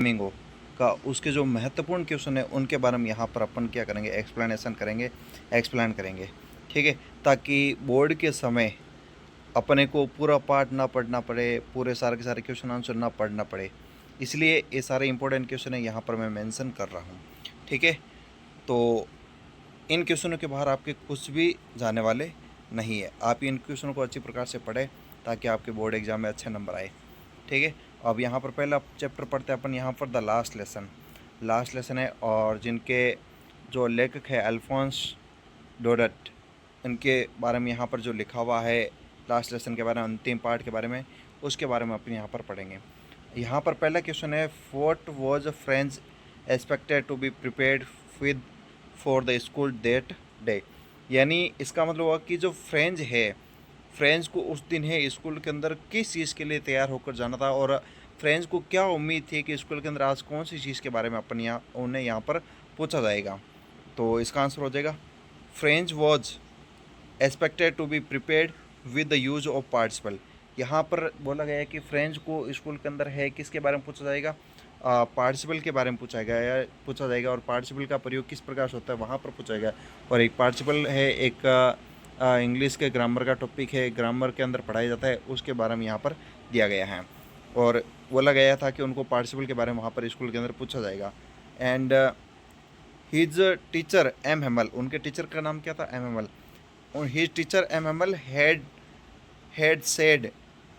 हो का उसके जो महत्वपूर्ण क्वेश्चन है उनके बारे में यहाँ पर अपन क्या करेंगे, एक्सप्लेनेशन करेंगे, एक्सप्लेन करेंगे। ठीक है, ताकि बोर्ड के समय अपने को पूरा पार्ट ना पढ़ना पड़े, पूरे सारे के सारे क्वेश्चन आंसर ना पढ़ना पड़े, इसलिए ये सारे इंपॉर्टेंट क्वेश्चन है यहाँ पर मैं मेंशन कर रहा हूँ। ठीक है, तो इन क्वेश्चनों के बाहर आपके कुछ भी जाने वाले नहीं है। आप इन क्वेश्चनों को अच्छी प्रकार से पढ़ें ताकि आपके बोर्ड एग्जाम में अच्छे नंबर आए। ठीक है, अब यहाँ पर पहला चैप्टर पढ़ते हैं अपन यहाँ पर, द लास्ट लेसन है, और जिनके जो लेखक है अल्फोंस डोडट, इनके बारे में यहाँ पर जो लिखा हुआ है लास्ट लेसन के बारे में, अंतिम पार्ट के बारे में, उसके बारे में अपन यहाँ पर पढ़ेंगे। यहाँ पर पहला क्वेश्चन है, what was friends expected to be prepared with for the school that day. यानी इसका मतलब हुआ कि जो फ्रेंड्स को उस दिन है स्कूल के अंदर किस चीज़ के लिए तैयार होकर जाना था, और फ्रेंड्स को क्या उम्मीद थी कि स्कूल के अंदर आज कौन सी चीज़ के बारे में अपन उन्हें यहाँ पर पूछा जाएगा। तो इसका आंसर हो जाएगा, friends was expected to be prepared with the use of participle. यहाँ पर बोला गया है कि फ्रेंड्स को स्कूल के अंदर है किसके बारे में पूछा जाएगा, पार्टिसिपल के बारे में पूछा जाएगा, और पार्टिसिपल का प्रयोग किस प्रकार से होता है वहाँ पर पूछा जाएगा। और एक पार्टिसिपल है, एक इंग्लिश के ग्रामर का टॉपिक है, ग्रामर के अंदर पढ़ाया जाता है, उसके बारे में यहाँ पर दिया गया है। और बोला गया था कि उनको पार्टिसिपल के बारे में वहाँ पर स्कूल के अंदर पूछा जाएगा। And his teacher M Hamel, उनके टीचर का नाम क्या था, एम हेमल। और his teacher M Hamel had said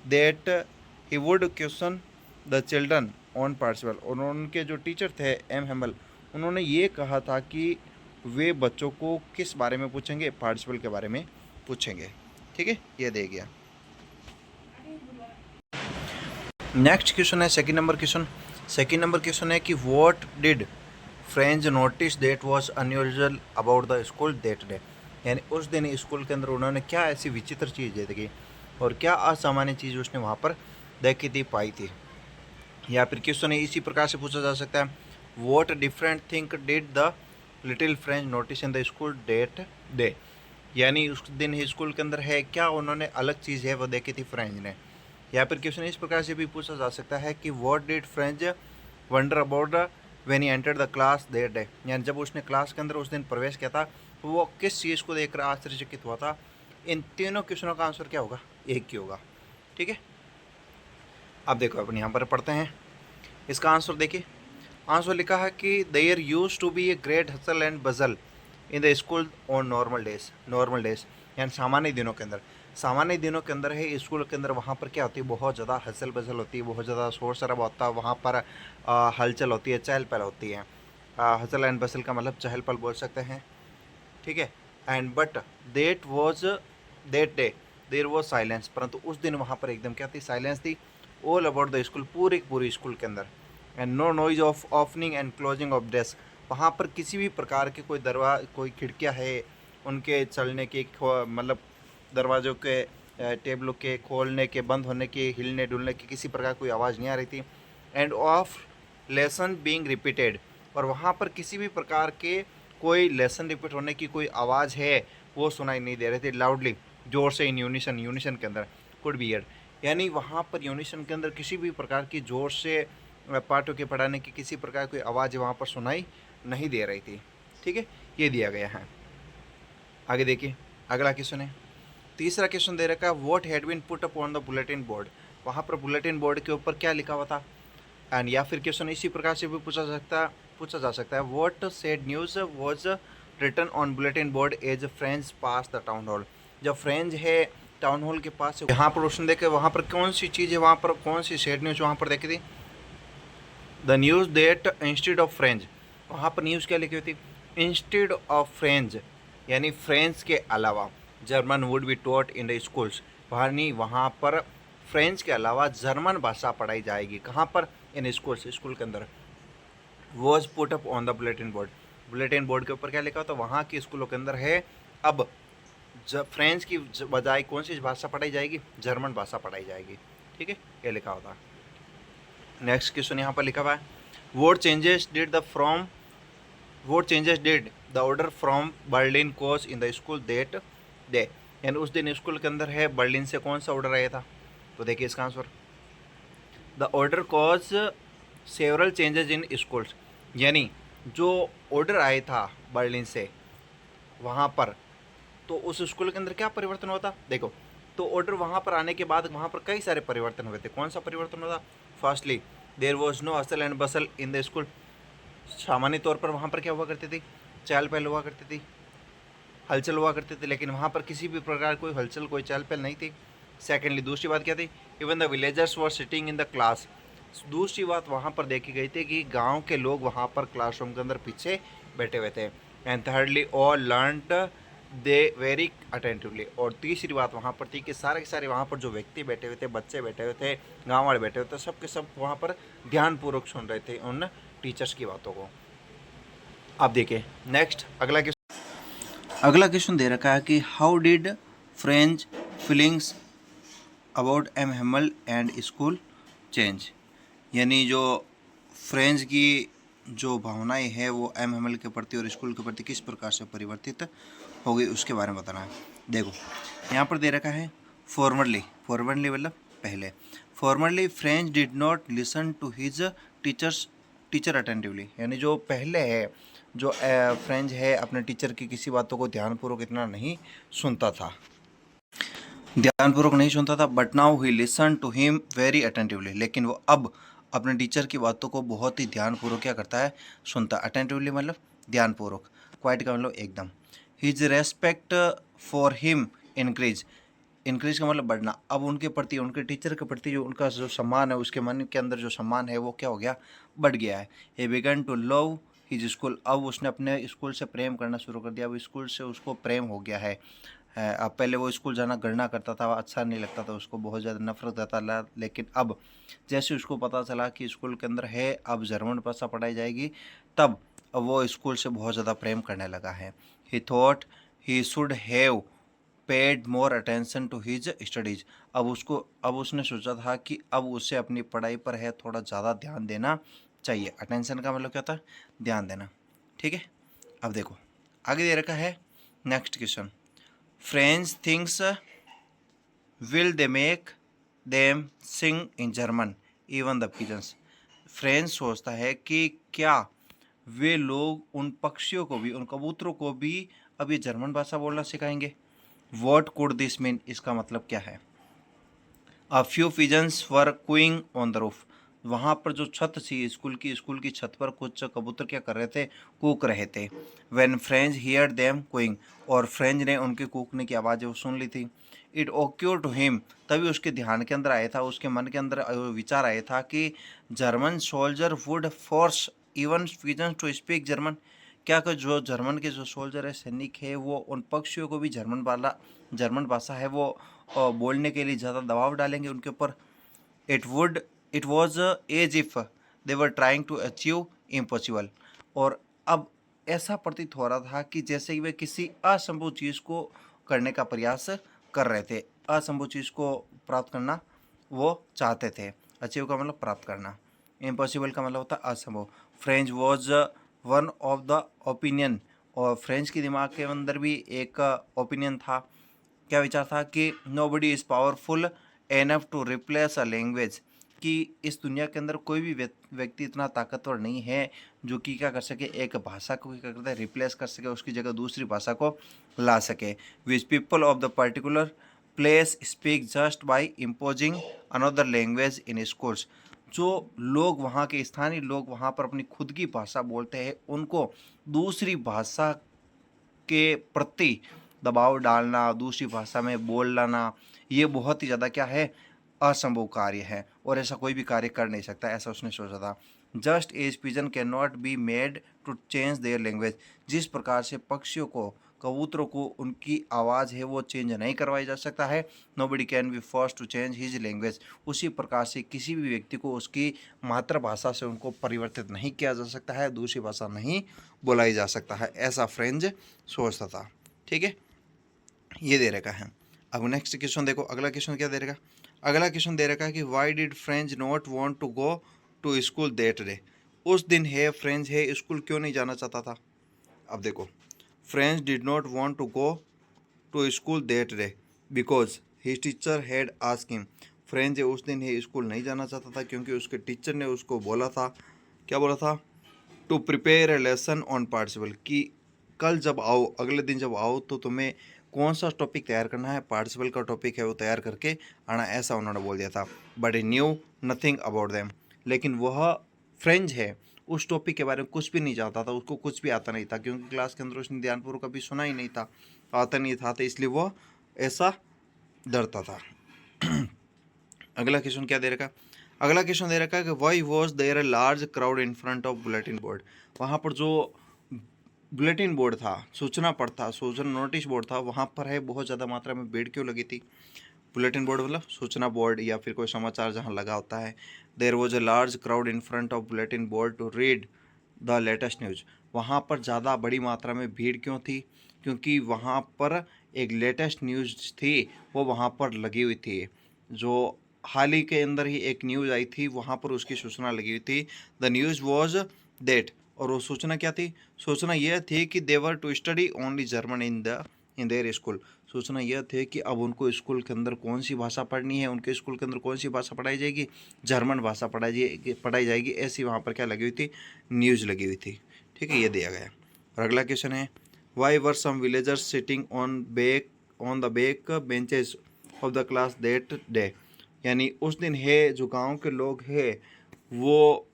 that he would question the children on participle। और उनके जो टीचर थे एम हेमल, उन्होंने ये कहा था कि वे बच्चों को किस बारे में पूछेंगे, पार्टिसिपल के बारे में पूछेंगे। ठीक है, ये दे गया। नेक्स्ट क्वेश्चन है सेकंड नंबर क्वेश्चन है कि what did friends notice that was unusual about the school that day. यानी उस दिन स्कूल के अंदर उन्होंने क्या ऐसी विचित्र चीज़ देखी और क्या असामान्य चीज़ उसने वहाँ पर देखी थी, पाई थी। या फिर क्वेश्चन इसी प्रकार से पूछा जा सकता है, what different thing did the little friends notice in the school that day. यानी उस दिन स्कूल के अंदर है क्या उन्होंने अलग चीज़ है वो देखी थी फ्रेंड्स ने। या फिर क्वेश्चन इस प्रकार से भी पूछा जा सकता है कि what did friends wonder about when he entered the class that day. यानी जब उसने क्लास के अंदर उस दिन प्रवेश किया था तो वो किस चीज़ को देखकर आश्चर्यचकित हुआ था। इन तीनों क्वेश्चनों का आंसर क्या होगा, एक ही होगा। ठीक है, अब देखो अपन यहाँ पर पढ़ते हैं इसका आंसर। देखिए आंसर लिखा है कि there use to be a great hustle and bustle in the school on normal days. यानी सामान्य दिनों के अंदर है स्कूल के अंदर वहाँ पर क्या होती है, बहुत ज़्यादा हसल बजल होती है, बहुत ज़्यादा शोर शराबा होता है, वहाँ पर हलचल होती है, चहल पहल होती है। हसल एंड बजल का मतलब चहल पहल बोल सकते हैं। ठीक है, and but that day there was silence. परंतु उस दिन वहाँ पर एकदम क्या थी, साइलेंस थी। ऑल अबाउट द स्कूल, पूरी स्कूल के अंदर। And no noise of opening and closing of desk. वहाँ पर किसी भी प्रकार के कोई खिड़कियाँ है उनके चलने की, मतलब दरवाज़ों के, टेबलों के खोलने के, बंद होने के, हिलने डुलने की किसी प्रकार कोई आवाज़ नहीं आ रही थी। End of lesson being repeated. और वहाँ पर किसी भी प्रकार के कोई लेसन रिपीट होने की कोई आवाज़ है वो सुनाई नहीं दे रही थी लाउडली, जोर से, इन यूनिशन के अंदर, कुड बी हेard। यानी वहाँ पर यूनिशन के अंदर किसी भी प्रकार की जोर से पाठों के पढ़ाने की किसी प्रकार की आवाज़ वहाँ पर सुनाई नहीं दे रही थी। ठीक है, ये दिया गया है। आगे देखिए अगला क्वेश्चन है, तीसरा क्वेश्चन दे रखा है, what had been put up on the bulletin board. वहाँ पर बुलेटिन बोर्ड के ऊपर क्या लिखा हुआ था। एंड या फिर क्वेश्चन इसी प्रकार से भी पूछा जा सकता है, what sad news was written on bulletin board as friends pass the town hall. जब फ्रेंड्स है टाउन हॉल के पास से यहाँ पर रोशन देखे, वहाँ पर कौन सी चीज़ है, वहाँ पर कौन सी सैड न्यूज़ वहाँ पर देखी थी, the news that instead of friends. वहाँ पर न्यूज़ क्या लिखी हुई थी, इंस्टेड ऑफ फ्रेंड्स, यानी फ्रेंड्स के अलावा German would be taught in the schools. वहाँ पर फ्रेंच के अलावा जर्मन भाषा पढ़ाई जाएगी। कहाँ पर, इन स्कूल्स, स्कूल के अंदर। Was put up on the bulletin board के ऊपर क्या लिखा होता, वहाँ के स्कूलों के अंदर है अब जब फ्रेंच की बजाय कौन सी भाषा पढ़ाई जाएगी, जर्मन भाषा पढ़ाई जाएगी। ठीक है, ये लिखा होता। नेक्स्ट क्वेश्चन यहाँ पर लिखा हुआ है, what changes did the order from Berlin cause in the school that day. यानी उस दिन स्कूल के अंदर है बर्लिन से कौन सा ऑर्डर आया था। तो देखिए इसका answer, the order cause several changes in schools, यानी जो ऑर्डर आया था बर्लिन से वहाँ पर, तो उस स्कूल के अंदर क्या परिवर्तन हुआ था देखो। तो ऑर्डर वहाँ पर आने के बाद वहाँ पर कई सारे परिवर्तन हुए थे। कौन सा परिवर्तन हुआ था? Firstly there was no hustle and bustle in the school. सामान्य तौर पर वहाँ पर क्या हुआ करती थी? चहल पहल हुआ करती थी, हलचल हुआ करती थी, लेकिन वहाँ पर किसी भी प्रकार कोई हलचल कोई चहल पहल नहीं थी। सेकेंडली दूसरी बात क्या थी? Even the villagers were sitting in the class. दूसरी बात वहाँ पर देखी गई थी कि गांव के लोग वहाँ पर क्लासरूम के अंदर पीछे बैठे हुए थे। And thirdly all learned they very attentively. और तीसरी बात वहाँ पर थी कि सारे के सारे वहाँ पर जो व्यक्ति बैठे हुए थे, बच्चे बैठे हुए थे, गाँव वाले बैठे हुए थे, सब के सब वहाँ पर ध्यानपूर्वक सुन रहे थे उन टीचर्स की बातों को। आप देखिए नेक्स्ट अगला क्वेश्चन दे रखा है कि how did French feelings about M Hamel and school change, यानी जो फ्रेंच की जो भावनाएं हैं वो एम हेमल के प्रति और स्कूल के प्रति किस प्रकार से परिवर्तित हो गई उसके बारे में बताना है। देखो यहाँ पर दे रखा है फॉर्मरली, फॉर्मरली मतलब पहले, formerly French did not listen to his teacher attentively, यानी जो पहले है जो फ्रेंच है अपने टीचर की किसी बातों को ध्यानपूर्वक इतना नहीं सुनता था, ध्यानपूर्वक नहीं सुनता था। But now he listen to him very attentively, लेकिन वो अब अपने टीचर की बातों को बहुत ही ध्यानपूर्वक क्या करता है? सुनता। अटेंटिवली मतलब ध्यानपूर्वक, क्वाइट का मतलब एकदम। His respect for him increase, increase का मतलब बढ़ना। अब उनके प्रति, उनके टीचर के प्रति जो उनका जो सम्मान है, उसके मन के अंदर जो सम्मान है वो क्या हो गया? बढ़ गया है। He began to love his school, अब उसने अपने स्कूल से प्रेम करना शुरू कर दिया। अब स्कूल से उसको प्रेम हो गया है। अब पहले वो स्कूल जाना घृणा करता था, अच्छा नहीं लगता था उसको, बहुत ज़्यादा नफरत करता था। लेकिन अब जैसे उसको पता चला कि स्कूल के अंदर है अब जर्मन भाषा पढ़ाई जाएगी, तब अब वो स्कूल से बहुत ज़्यादा प्रेम करने लगा है। He thought he should have paid more attention to his studies, अब उसने सोचा था कि अब उसे अपनी पढ़ाई पर है थोड़ा ज़्यादा ध्यान देना चाहिए। अटेंशन का मतलब क्या होता है? ध्यान देना। ठीक है, अब देखो आगे दे रखा है next question. French things will they make them sing in German even the pigeons, French सोचता है कि क्या वे लोग उन पक्षियों को भी, उन कबूतरों को भी अब ये जर्मन भाषा बोलना सिखाएंगे। वॉट कुड दिस मीन, इसका मतलब क्या है? A few pigeons were cooing on the roof, वहाँ पर जो छत थी स्कूल की छत पर कुछ कबूतर क्या कर रहे थे? कूक रहे थे। When French hear them queuing, और फ्रेंच ने उनके कूकने की आवाज़ वो सुन ली थी। इट ओक्योर टू हिम, तभी उसके ध्यान के अंदर आया था, उसके मन के अंदर विचार आया था कि German soldier would force even pigeons to speak German, क्या कि जो जर्मन के जो सोल्जर है, सैनिक है, वो उन पक्षियों को भी जर्मन भाषा है वो बोलने के लिए ज़्यादा दबाव डालेंगे उनके ऊपर। It was as if they were trying to achieve impossible, और अब ऐसा प्रतीत हो रहा था कि जैसे कि वे किसी असंभव चीज़ को करने का प्रयास कर रहे थे। असंभव चीज़ को प्राप्त करना वो चाहते थे। अचीव का मतलब प्राप्त करना, इम्पॉसिबल का मतलब होता है असंभव। French was one of the opinion, और फ्रेंच के दिमाग के अंदर भी एक ओपिनियन था। क्या विचार था? कि nobody is powerful enough to replace a language, कि इस दुनिया के अंदर कोई भी व्यक्ति इतना ताकतवर नहीं है जो कि क्या कर सके, एक भाषा को क्या करता है? रिप्लेस कर सके, उसकी जगह दूसरी भाषा को ला सके। Which people of the particular place speak just by imposing another language in schools, जो लोग वहाँ के स्थानीय लोग वहाँ पर अपनी खुद की भाषा बोलते हैं, उनको दूसरी भाषा के प्रति दबाव डालना, दूसरी भाषा में बोल लाना, ये बहुत ही ज़्यादा क्या है? असंभव कार्य है, और ऐसा कोई भी कार्य कर नहीं सकता, ऐसा उसने सोचा था। Just as pigeon can not be made to change their language, जिस प्रकार से पक्षियों को, कबूतरों को उनकी आवाज़ है वो चेंज नहीं करवाई जा सकता है। Nobody can be forced to change his language, उसी प्रकार से किसी भी व्यक्ति को उसकी मातृभाषा से उनको परिवर्तित नहीं किया जा सकता है, दूसरी भाषा नहीं बुलाई जा सकता है, ऐसा फ्रेंच सोचता था। ठीक है, ये दे रखा है। अब नेक्स्ट क्वेश्चन देखो, अगला क्वेश्चन क्या दे रखा? अगला क्वेश्चन दे रखा है कि why did French not want to go to school that day, उस दिन है फ्रेंच है स्कूल क्यों नहीं जाना चाहता था? अब देखो, Franz did not want to go to school that day because his teacher had asked him, Franz है उस दिन ही स्कूल नहीं जाना चाहता था क्योंकि उसके टीचर ने उसको बोला था, क्या बोला था, to prepare a lesson on participle, कि कल जब आओ, अगले दिन जब आओ तो तुम्हें कौन सा टॉपिक तैयार करना है, पार्टिसिपल का टॉपिक है वो तैयार करके आना, ऐसा उन्होंने बोल दिया था। But he knew nothing about them, लेकिन वह फ्रेंच है उस टॉपिक के बारे में कुछ भी नहीं जानता था, उसको कुछ भी आता नहीं था क्योंकि क्लास के अंदर उसने ध्यानपूर्वक कभी सुना ही नहीं था, आता नहीं था, तो इसलिए वह ऐसा डरता था। अगला क्वेश्चन क्या दे रखा, अगला क्वेश्चन दे रखा है कि why was there a large crowd in front of bulletin board, वहाँ पर जो बुलेटिन बोर्ड था, सूचना पट था, सूचना नोटिस बोर्ड था, वहाँ पर है बहुत ज़्यादा मात्रा में भीड़ क्यों लगी थी। बुलेटिन बोर्ड मतलब सूचना बोर्ड या फिर कोई समाचार जहाँ लगा होता है। There was a large crowd in front of bulletin board to read the latest news, वहाँ पर ज़्यादा बड़ी मात्रा में भीड़ क्यों थी, क्योंकि वहाँ पर एक लेटेस्ट न्यूज़ थी वो वहाँ पर लगी हुई थी, जो हाल ही के अंदर ही एक न्यूज़ आई थी वहाँ पर उसकी सूचना लगी हुई थी। द न्यूज़ वॉज डेट, और वो सूचना क्या थी, सूचना यह थी कि they were to study only German in their school, सूचना यह थी कि अब उनको स्कूल के अंदर कौन सी भाषा पढ़नी है, उनके स्कूल के अंदर कौन सी भाषा पढ़ाई जाएगी, जर्मन भाषा पढ़ाई जाएगी, ऐसी वहाँ पर क्या लगी हुई थी, न्यूज़ लगी हुई थी। ठीक है, ये दिया गया। और अगला क्वेश्चन है why were some villagers sitting on the back benches of the class that day, यानी उस दिन है जो गांव के लोग हैं वो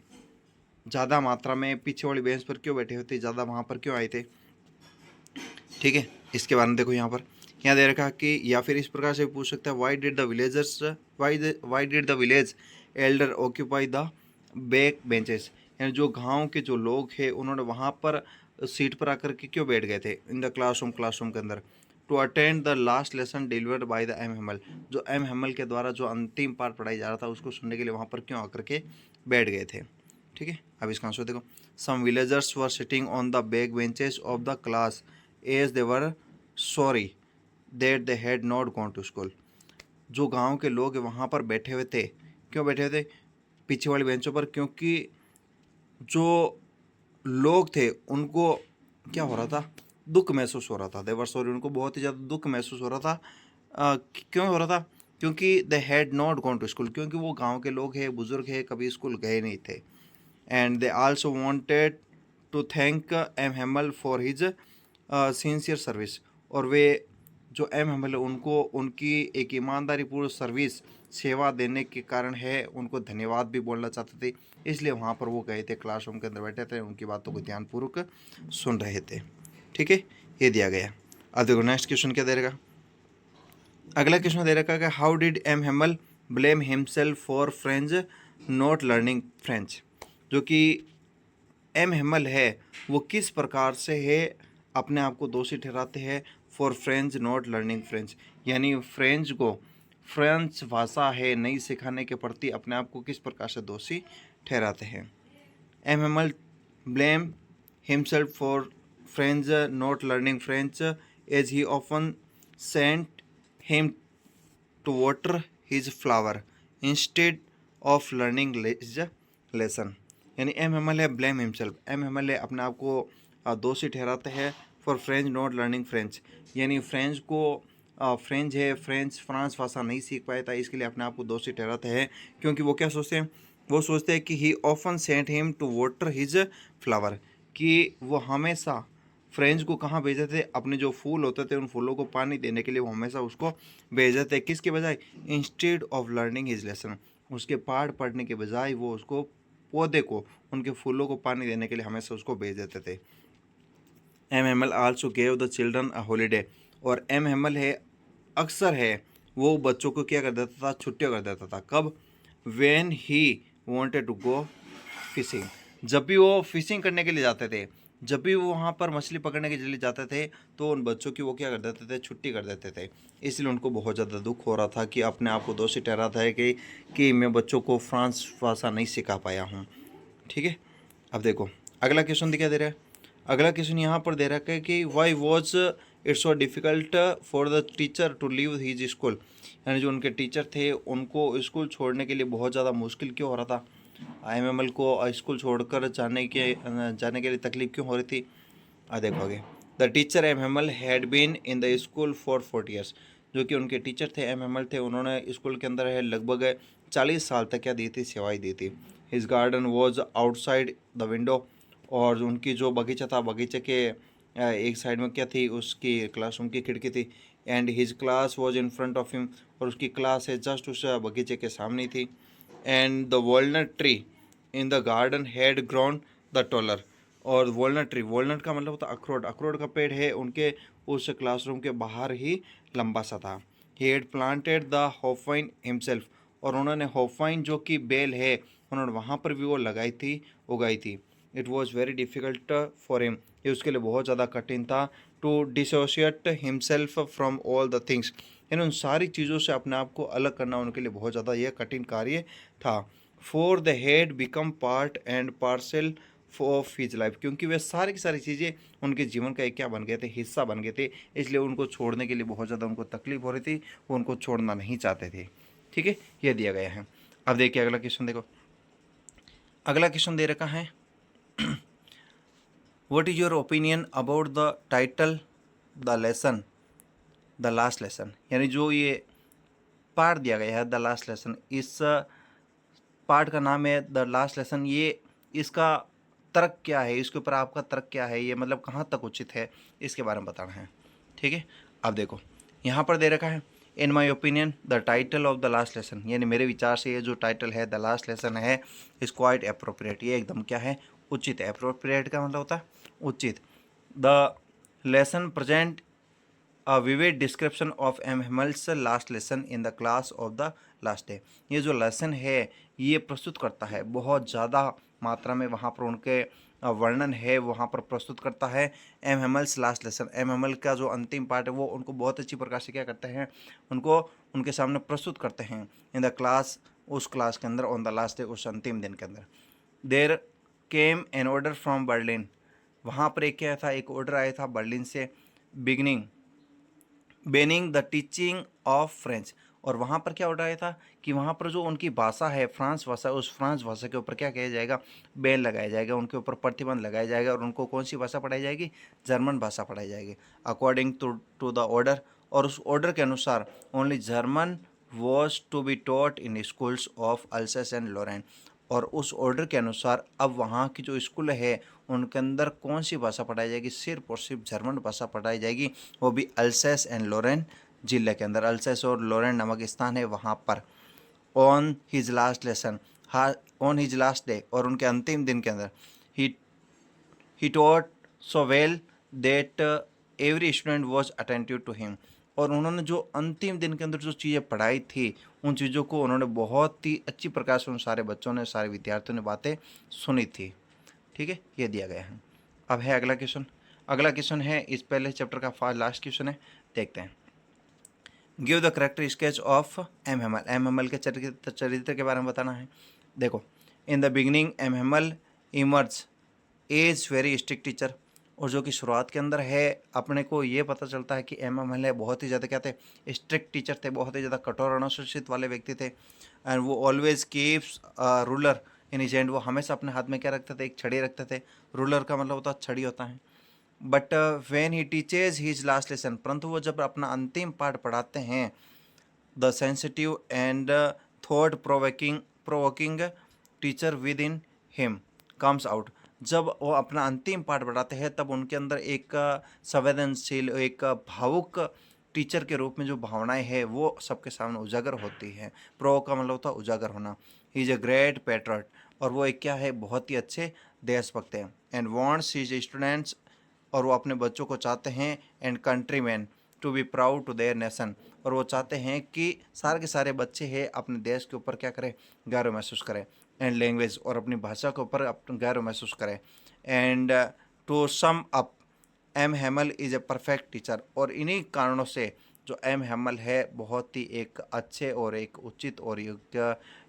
ज़्यादा मात्रा में पीछे वाली बेंच पर क्यों बैठे होते, ज़्यादा वहाँ पर क्यों आए थे। ठीक है, इसके बारे में देखो यहाँ दे रखा कि, या फिर इस प्रकार से पूछ सकते हैं why did the village Elder occupy the back benches, यानी जो गांव के जो लोग हैं उन्होंने वहाँ पर सीट पर आकर के क्यों बैठ गए थे इन द क्लासरूम के अंदर, to attend the last lesson delivered by the M Hamel, जो एम हेमल के द्वारा जो अंतिम पाठ पढ़ाई जा रहा था उसको सुनने के लिए वहाँ पर क्यों आकर के बैठ गए थे। ठीक है, अब इसका आंसर देखो, some villagers were sitting on the back benches of the class as they were sorry that they had not gone to school, जो गांव के लोग वहाँ पर बैठे हुए थे, क्यों बैठे हुए थे पीछे वाली बेंचों पर, क्योंकि जो लोग थे उनको क्या हो रहा था, दुख महसूस हो रहा था, देवर सॉरी, उनको बहुत ही ज़्यादा दुख महसूस हो रहा था। क्यों हो रहा था, क्योंकि they had not gone to school, क्योंकि वो गांव के लोग हैं, बुजुर्ग हैं, कभी स्कूल गए नहीं थे। And they also wanted to thank M Hamel for his sincere service, और वे जो एम हेमल उनको उनकी एक ईमानदारीपूर्ण सर्विस सेवा देने के कारण है उनको धन्यवाद भी बोलना चाहते थे, इसलिए वहाँ पर वो गए थे, क्लासरूम के अंदर बैठे थे, उनकी बातों को ध्यानपूर्वक सुन रहे थे। ठीक है, ये दिया गया। अब देखो नेक्स्ट क्वेश्चन क्या दे रखा, अगला क्वेश्चन दे रखा है how did M Hamel blame himself for French not learning French, जो कि एम हेमल है वो किस प्रकार से है अपने आप को दोषी ठहराते हैं for French not learning French, यानी फ्रेंच को, फ्रेंच भाषा है नहीं सिखाने के प्रति अपने आप को किस प्रकार से दोषी ठहराते हैं। M Hamel blame himself for French not learning French as he often sent him to water his flower instead of learning his lesson, यानी एम हेमल है ब्लेम हिमसेल्फ, एम हेमल है अपने आप को दोषी ठहराते हैं for French not learning French, यानी फ्रेंच को फ्रेंच है, फ्रांस भाषा नहीं सीख पाया था, इसके लिए अपने आप को दोषी ठहराते हैं, क्योंकि वो क्या सोचते हैं, वो सोचते हैं कि he often sent him to water his flower, कि वो हमेशा फ्रेंच को कहाँ भेजते थे, अपने जो फूल होते थे उन फूलों को पानी देने के लिए वो हमेशा उसको भेजते थे, किसके बजाय, instead of learning his lesson, उसके पाठ पढ़ने के बजाय वो उसको पौधे को, उनके फूलों को पानी देने के लिए हमेशा उसको भेज देते थे। M Hamel also gave the children a holiday, और एम हेमल है अक्सर है वो बच्चों को क्या कर देता था, छुट्टियाँ कर देता था, कब, when he wanted to go fishing, जब भी वो फिशिंग करने के लिए जाते थे, जब भी वो वहाँ पर मछली पकड़ने के लिए जाते थे तो उन बच्चों की वो क्या कर देते थे, छुट्टी कर देते थे, इसलिए उनको बहुत ज़्यादा दुख हो रहा था कि अपने आप को दोषी ठहराता है कि मैं बच्चों को फ्रांस भाषा नहीं सिखा पाया हूँ। ठीक है, अब देखो अगला क्वेश्चन दिखा दे रहा है, अगला क्वेश्चन यहाँ पर दे रखा है कि why was it's so difficult for the teacher to leave his school, यानी जो उनके टीचर थे उनको स्कूल छोड़ने के लिए बहुत ज़्यादा मुश्किल क्यों हो रहा था, IMML को स्कूल छोड़कर जाने के लिए तकलीफ क्यों हो रही थी। देखो आगे, the teacher IMML had been in the school for 40 years, जो कि उनके टीचर थे एम हेमल थे, उन्होंने स्कूल के अंदर है लगभग 40 साल तक क्या दी थी, सेवाएं दी थी। His garden was outside the window, और उनकी जो बगीचा था, बगीचे के एक साइड में क्या थी, उसकी क्लासरूम की खिड़की थी। And his class was in front of him, और उसकी क्लास है जस्ट उस बगीचे के सामने थी। And the walnut tree in the garden had grown the taller, और वॉलनट ट्री, वॉलनट का मतलब होता है अखरोट, अखरोट का पेड़ है उनके उस क्लासरूम के बाहर ही लंबा सा था। He had planted the hopvine himself, और उन्होंने होफाइन जो कि बेल है उन्होंने वहाँ पर भी वो लगाई थी, उगाई थी। It was very difficult for him, ये उसके लिए बहुत ज़्यादा कठिन था। To dissociate himself from all the things, यानी उन सारी चीज़ों से अपने आप को अलग करना उनके लिए बहुत ज़्यादा यह कठिन कार्य था। For the head become part and parcel of his life, क्योंकि वे सारी की सारी चीज़ें उनके जीवन का एक क्या बन गए थे, हिस्सा बन गए थे, इसलिए उनको छोड़ने के लिए बहुत ज़्यादा उनको तकलीफ हो रही थी, वो उनको छोड़ना नहीं चाहते थे। ठीक है, यह दिया गया है। अब देखिए अगला क्वेश्चन, देखो अगला क्वेश्चन दे रखा है, what is your opinion about the title the lesson the last lesson, यानी जो ये पार्ट दिया गया है द लास्ट लेसन, इस पार्ट का नाम है द लास्ट लेसन, ये इसका तर्क क्या है, इसके ऊपर आपका तर्क क्या है, ये मतलब कहाँ तक उचित है, इसके बारे में बताना है। ठीक है, अब देखो यहाँ पर दे रखा है, in my opinion the title of the last lesson, यानी मेरे विचार से ये जो टाइटल है द लास्ट लेसन है, इज क्वाइट अप्रोप्रिएट, ये एकदम क्या है, उचित है। अप्रोप्रिएट का मतलब होता है उचित। The lesson present a vivid description of M Hamel's last lesson in the class of the last day, ये जो लेसन है ये प्रस्तुत करता है बहुत ज़्यादा मात्रा में, वहाँ पर उनके वर्णन है वहाँ पर प्रस्तुत करता है। M Hamel's last lesson, M Hemal का जो अंतिम पार्ट है वो उनको बहुत अच्छी प्रकार से क्या करते हैं, उनको उनके सामने प्रस्तुत करते हैं इन द क्लास, उस क्लास के अंदर, ऑन द लास्ट डे, उस अंतिम दिन के अंदर। देर केम एन ऑर्डर फ्रॉम बर्लिन, वहाँ पर एक क्या था, एक ऑर्डर आया था बर्लिन से, beginning banning the teaching of French, और वहाँ पर क्या ऑर्डर आया था कि वहाँ पर जो उनकी भाषा है फ्रांस भाषा, उस फ्रांस भाषा के ऊपर क्या किया जाएगा, बैन लगाया जाएगा, उनके ऊपर प्रतिबंध लगाया जाएगा, और उनको कौन सी भाषा पढ़ाई जाएगी, जर्मन भाषा पढ़ाई जाएगी अकॉर्डिंग टू द ऑर्डर, और उस ऑर्डर के अनुसार only German was to be taught in schools of Alsace and Lorraine, और उस ऑर्डर के अनुसार अब वहाँ की जो स्कूल है उनके अंदर कौन सी भाषा पढ़ाई जाएगी, सिर्फ और सिर्फ जर्मन भाषा पढ़ाई जाएगी, वो भी अल्सेस एंड लॉरेन जिले के अंदर, अल्सेस और लॉरेन नामक स्थान है वहाँ पर। ऑन हिज लास्ट लेसन, हाँ ऑन हिज लास्ट डे, और उनके अंतिम दिन के अंदर, he taught so well that every student was attentive to him, और उन्होंने जो अंतिम दिन के अंदर जो चीज़ें पढ़ाई थी उन चीज़ों को उन्होंने बहुत ही अच्छी प्रकार से उन सारे बच्चों ने, सारे विद्यार्थियों ने बातें सुनी थी। ठीक है, ये दिया गया है। अब है अगला क्वेश्चन, अगला क्वेश्चन है इस पहले चैप्टर का लास्ट क्वेश्चन है, देखते हैं। Give the character sketch of M Hamel, M Hamel के चरित्र के बारे में बताना है। देखो, in the beginning M Hamel emerge as very strict teacher, और जो कि शुरुआत के अंदर है अपने को ये पता चलता है कि एम हेमल है बहुत ही ज़्यादा क्या थे, स्ट्रिक्ट टीचर थे, बहुत ही ज़्यादा कठोर अनुशासित वाले व्यक्ति थे। एंड वो always keeps ruler in his hand, वो हमेशा अपने हाथ में क्या रखते थे, एक छड़ी रखते थे, रूलर का मतलब होता है छड़ी होता है। But when he teaches his last lesson, परंतु वो जब अपना अंतिम पाठ पढ़ाते हैं, the sensitive and thought provoking teacher with in him comes out, जब वो अपना अंतिम पाठ पढ़ाते हैं तब उनके अंदर एक संवेदनशील, एक भावुक टीचर के रूप में जो भावनाएं हैं वो सबके सामने उजागर होती हैं। प्रो का मतलब होता है उजागर होना। He is a great patriot, और वो एक क्या है, बहुत ही अच्छे देशभक्त हैं। एंड वांट्स हिज स्टूडेंट्स, और वो अपने बच्चों को चाहते हैं, and country man to be proud to their nation, और वो चाहते हैं कि सारे के सारे बच्चे हैं अपने देश के ऊपर क्या करें, गर्व महसूस करें। एंड लैंग्वेज, और अपनी भाषा के ऊपर गर्व महसूस करें। And to sum up, M Hamel is a perfect teacher, और इन्हीं कारणों से जो एम हेमल है बहुत ही एक अच्छे और एक उचित और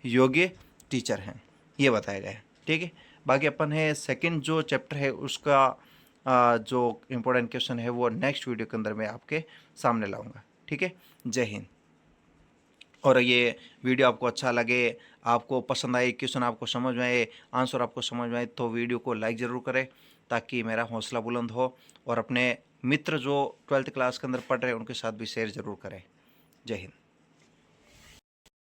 योग्य टीचर हैं, ये बताया गया है। ठीक है, बाकी अपन है सेकंड जो चैप्टर है उसका जो इम्पोर्टेंट क्वेश्चन है वो नेक्स्ट वीडियो के अंदर मैं आपके सामने लाऊंगा। ठीक है, जय हिंद। और ये वीडियो आपको अच्छा लगे, आपको पसंद आए, क्वेश्चन आपको समझ में आए, आंसर आपको समझ में आए, तो वीडियो को लाइक ज़रूर करें ताकि मेरा हौसला बुलंद हो, और अपने मित्र जो 12th क्लास के अंदर पढ़ रहे हैं उनके साथ भी शेयर ज़रूर करें। जय हिंद।